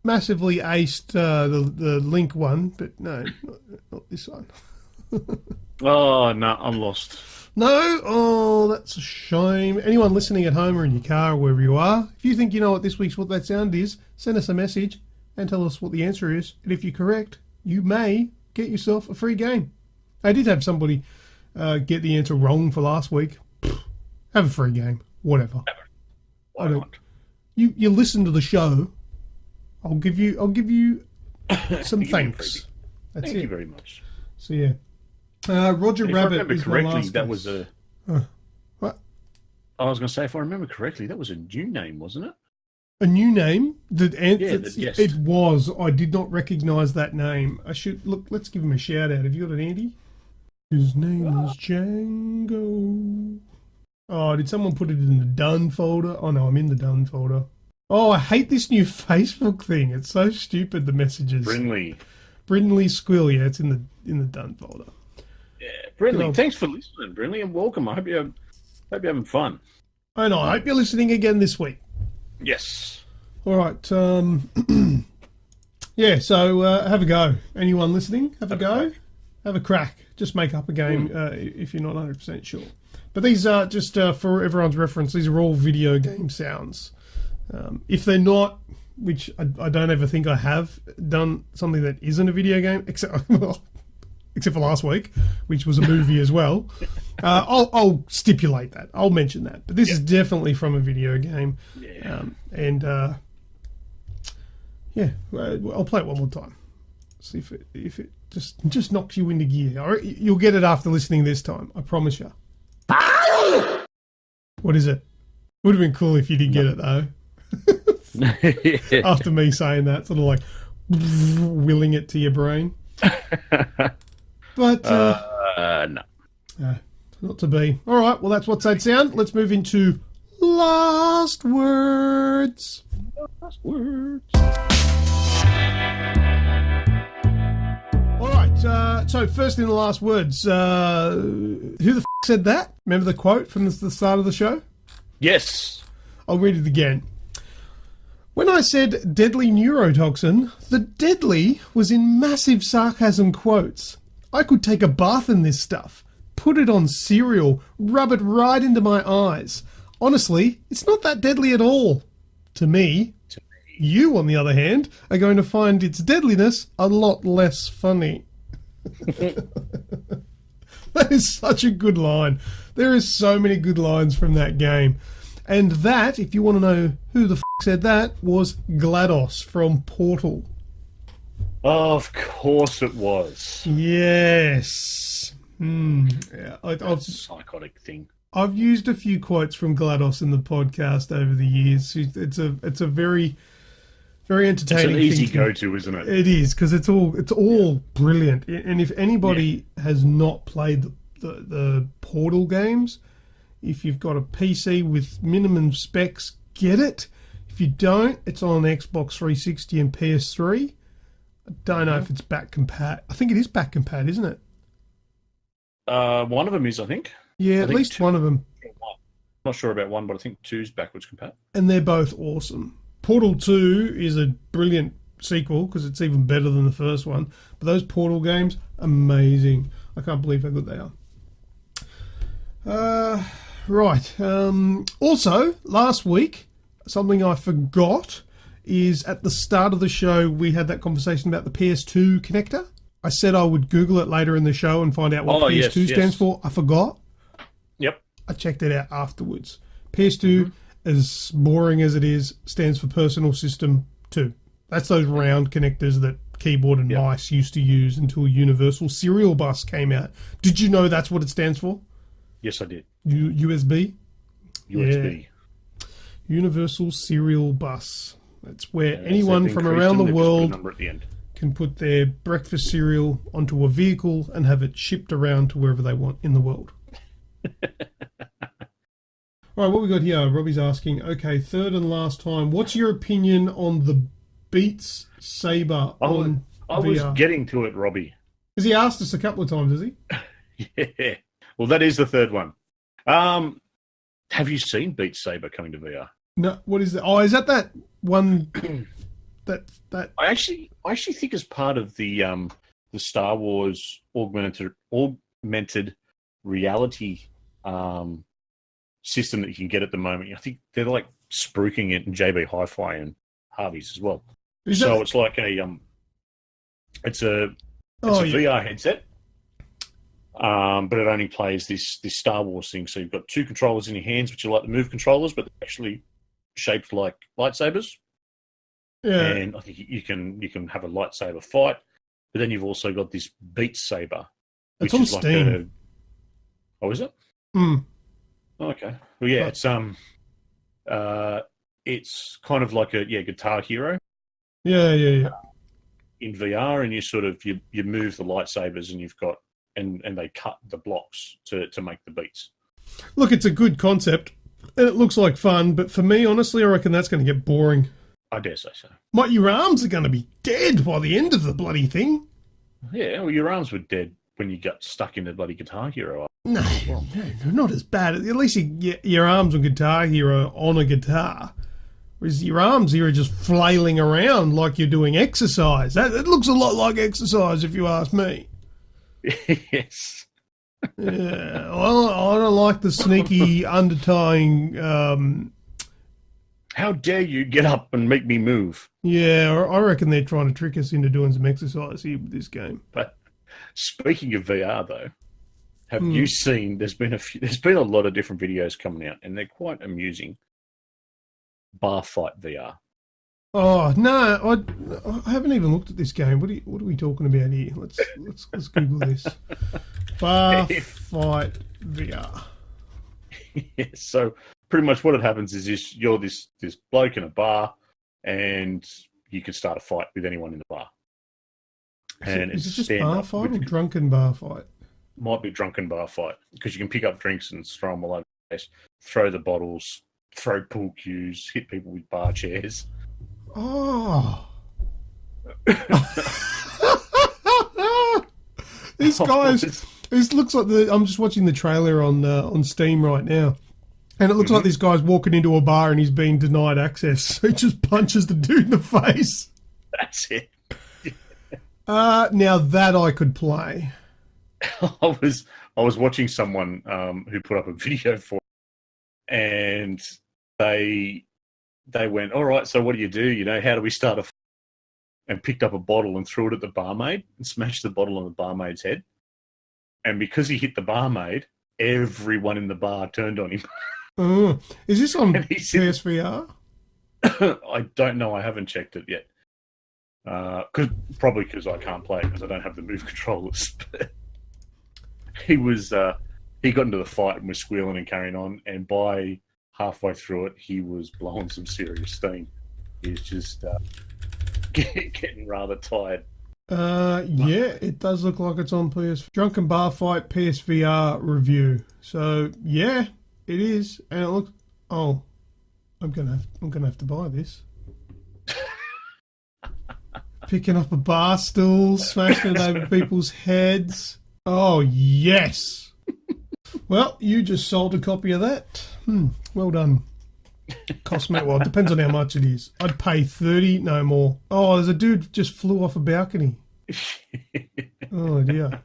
massively aced the Link one, but no, not this one. Oh, no, I'm lost. No? Oh, that's a shame. Anyone listening at home or in your car or wherever you are, if you think you know what this week's What That Sound is, send us a message and tell us what the answer is. And if you're correct, you may get yourself a free game. I did have somebody get the answer wrong for last week. Have a free game. Whatever. Why not? You listen to the show. I'll give you some thanks. That's Thank it. you very much. So yeah, Roger If Rabbit I remember is my correctly, last that guess. was a. What? I was going to say, if I remember correctly, that was a new name, wasn't it? A new name that Yeah, the guest. it was. I did not recognise that name. I should look. Let's give him a shout out. Have you got an Andy? His name is Django. Oh, did someone put it in the done folder? Oh no, I'm in the done folder. Oh, I hate this new Facebook thing. It's so stupid. The messages. Brindley Squill. Yeah, it's in the done folder. Yeah, Brindley. Thanks for listening, Brindley, and welcome. I hope you're having fun. And I hope you're listening again this week. Yes. All right. Yeah. So have a go. Anyone listening? Have a go. Have a crack. Just make up a game if you're not 100% sure. But these are just for everyone's reference. These are all video game sounds. If they're not, which I don't ever think I have done something that isn't a video game, except for last week, which was a movie as well. I'll stipulate that. I'll mention that. But this is definitely from a video game. Yeah. I'll play it one more time. See if it just knocks you into gear. You'll get it after listening this time. I promise you. What is it? Would have been cool if you did get it though. After me saying that, sort of like willing it to your brain. But no. Not to be. All right. Well, that's what's that sound. Let's move into last words. Last words. All right. So first in the last words. Who the said that? Remember the quote from the start of the show? Yes. I'll read it again. When I said deadly neurotoxin, the deadly was in massive sarcasm quotes. I could take a bath in this stuff, put it on cereal, rub it right into my eyes. Honestly, it's not that deadly at all. To me. You, on the other hand, are going to find its deadliness a lot less funny. That is such a good line. There is so many good lines from that game. And that, if you want to know who the said that, was GLaDOS from Portal. Of course it was. Yes. Yeah, That's a psychotic thing. I've used a few quotes from GLaDOS in the podcast over the years. It's a very, very entertaining. It's an easy go-to, isn't it? It is, because it's all brilliant. And if anybody has not played the Portal games, if you've got a PC with minimum specs, get it. If you don't, it's on Xbox 360 and PS3. I don't know if it's back compat. I think it is back compat, isn't it? One of them is, I think. Yeah, at least one of them. Not sure about one, but I think two's backwards compat. And they're both awesome. Portal 2 is a brilliant sequel because it's even better than the first one. But those Portal games, amazing. I can't believe how good they are. Right. Also, last week, something I forgot is at the start of the show, we had that conversation about the PS2 connector. I said I would Google it later in the show and find out what PS2 stands for. I forgot. Yep. I checked it out afterwards. PS2, as boring as it is, stands for Personal System 2. That's those round connectors that keyboard and mice used to use until Universal Serial Bus came out. Did you know that's what it stands for? Yes, I did. USB? USB. Yeah. Universal Serial Bus. That's where anyone from around the world can put their breakfast cereal onto a vehicle and have it shipped around to wherever they want in the world. All right, what we got here? Robbie's asking, okay, third and last time, what's your opinion on the Beats Saber on I was getting to it, Robbie. Has he asked us a couple of times, has he? Yeah. Well, that is the third one. Have you seen Beat Saber coming to VR? No, what is that? Oh, is that one that I actually think as part of the Star Wars augmented reality system that you can get at the moment. I think they're like spruiking it in JB Hi-Fi and Harvey's as well. It's like it's a VR headset. But it only plays this Star Wars thing. So you've got two controllers in your hands, which are like the move controllers, but they're actually shaped like lightsabers. Yeah. And I think you can have a lightsaber fight. But then you've also got this Beat Saber, It's which on is Steam. like a... Oh, is it? Mm. Oh, okay. Well, yeah, Oh. it's kind of like a Guitar Hero Yeah. in VR, and you move the lightsabers, and you've got and they cut the blocks to make the beats. Look, it's a good concept, and it looks like fun, but for me, honestly, I reckon that's going to get boring. I dare say so. Your arms are going to be dead by the end of the bloody thing. Yeah, well, your arms were dead when you got stuck in the bloody Guitar Hero. No, not as bad. At least you get your arms on Guitar Hero on a guitar. Whereas your arms here are just flailing around like you're doing exercise. It looks a lot like exercise, if you ask me. Yes. Yeah, well, I don't like the sneaky undertying... How dare you get up and make me move? Yeah, I reckon they're trying to trick us into doing some exercise here with this game. But speaking of VR, though, have you seen? There's been a lot of different videos coming out, and they're quite amusing. Bar fight VR. Oh no, I haven't even looked at this game. What are we talking about here? Let's Google this. Bar fight VR. Yeah, so pretty much what it happens is you're this bloke in a bar, and you can start a fight with anyone in the bar. Is it just bar fight or drunken bar fight? Might be drunken bar fight, because you can pick up drinks and throw them all over the place, throw the bottles, throw pool cues, hit people with bar chairs. Oh. This looks like I'm just watching the trailer on Steam right now. And it looks like this guy's walking into a bar and he's being denied access. So he just punches the dude in the face. That's it. Now that I could play. I was watching someone who put up a video for it, and they went, all right, so what do? How do we start a fight? And picked up a bottle and threw it at the barmaid and smashed the bottle on the barmaid's head. And because he hit the barmaid, everyone in the bar turned on him. Is this on PSVR? I don't know. I haven't checked it yet. Probably because I can't play it because I don't have the move controllers. He got into the fight and was squealing and carrying on, and by halfway through it, he was blowing some serious steam. He's just getting rather tired. Yeah, it does look like it's on PS. Drunken Bar Fight PSVR review. So yeah, it is, and it looks. Oh, I'm gonna have to buy this. Picking up a bar stool, smashing it over people's heads. Oh yes. Well, you just sold a copy of that. Well done. Cost me, well, it depends on how much it is. I'd pay 30, no more. Oh, there's a dude just flew off a balcony. Oh dear.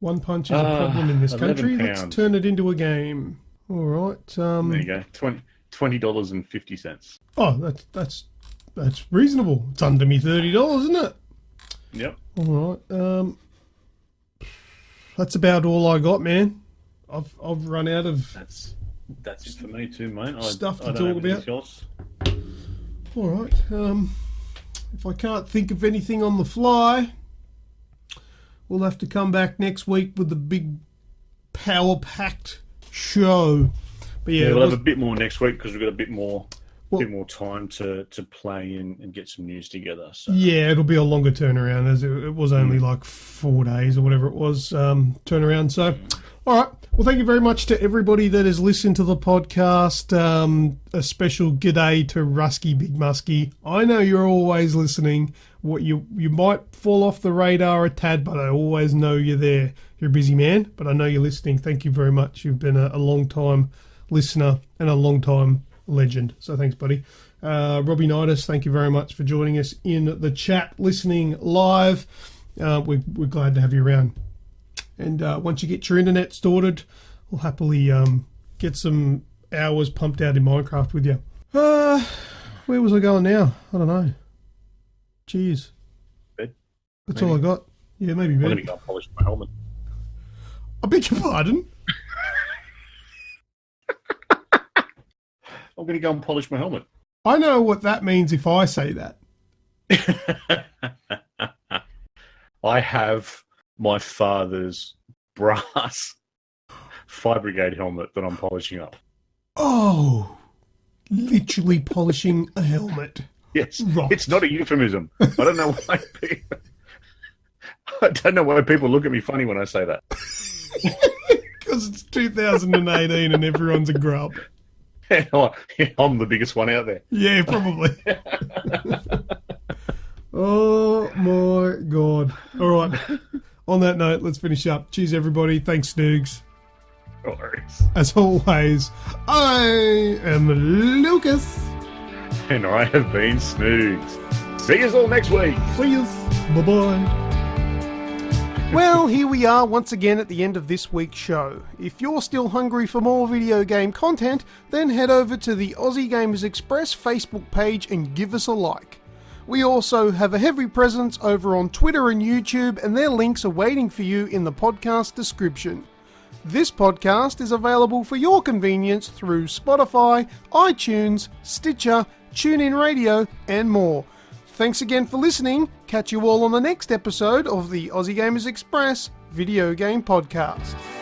One punch is a problem in this country. Let's turn it into a game. All right. There you go. $20.50. Oh, that's reasonable. It's under me $30, isn't it? Yep. All right. That's about all I got, man. I've run out of. That's it for me too, mate. Stuff to talk about. All right. If I can't think of anything on the fly, we'll have to come back next week with the big power-packed show. But yeah, we'll have a bit more next week because we've got a bit more time to play and get some news together. So. Yeah, it'll be a longer turnaround as it was only like 4 days or whatever it was turnaround. So, all right. Well, thank you very much to everybody that has listened to the podcast. A special g'day to Rusky Big Muskie. I know you're always listening. You might fall off the radar a tad, but I always know you're there. You're a busy man, but I know you're listening. Thank you very much. You've been a long-time listener and a long-time legend. So thanks, buddy. Robbie Nidus, thank you very much for joining us in the chat, listening live. We're glad to have you around. And once you get your internet sorted, we'll happily get some hours pumped out in Minecraft with you. Where was I going now? I don't know. Cheers. Bed. That's maybe all I got. Yeah, maybe bed. I'm going to go and polish my helmet. I beg your pardon? I'm going to go and polish my helmet. I know what that means if I say that. I have my father's brass Fire Brigade helmet that I'm polishing up. Oh, literally polishing a helmet. Yes, right. It's not a euphemism. I don't know why. I don't know why people look at me funny when I say that. Because it's 2018 and everyone's a grub. I'm the biggest one out there. Yeah, probably. Oh my God! All right. On that note, let's finish up. Cheers, everybody. Thanks, Snoogs. No worries. As always, I am Lucas. And I have been Snoogs. See you all next week. See you. Bye-bye. Well, here we are once again at the end of this week's show. If you're still hungry for more video game content, then head over to the Aussie Gamers Express Facebook page and give us a like. We also have a heavy presence over on Twitter and YouTube, and their links are waiting for you in the podcast description. This podcast is available for your convenience through Spotify, iTunes, Stitcher, TuneIn Radio, and more. Thanks again for listening. Catch you all on the next episode of the Aussie Gamers Express Video Game Podcast.